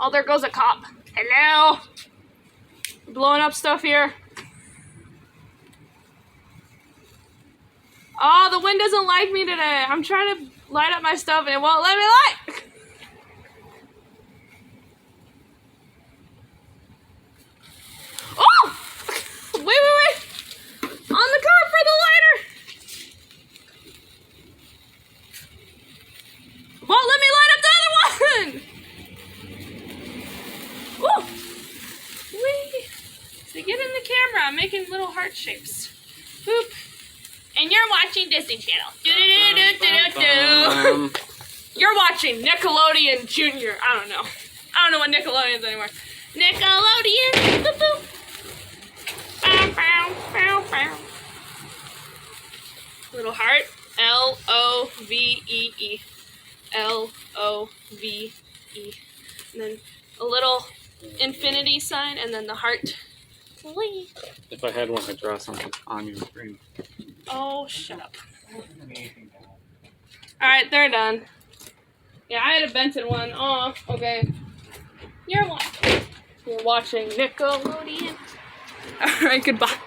Oh, there goes a cop. Hello. Blowing up stuff here. Oh, the wind doesn't like me today. I'm trying to light up my stuff and it won't let me light. Oh! Wait. On the car for the lighter. Won't let me light up the other one. Woo! Whee! So get in the camera. I'm making little heart shapes. Boop. And you're watching Disney Channel. You're watching Nickelodeon Junior. I don't know what Nickelodeon is anymore. Nickelodeon. Boop, boop. Bow, bow, bow, bow. Little heart. L-O-V-E-E. L-O-V-E. And then a little infinity sign, and then the heart. If I had one, I'd draw something on your screen. Oh, shut up. Alright, they're done. Yeah, I had a Benton one. Oh, okay. You're watching Nickelodeon. Alright, goodbye.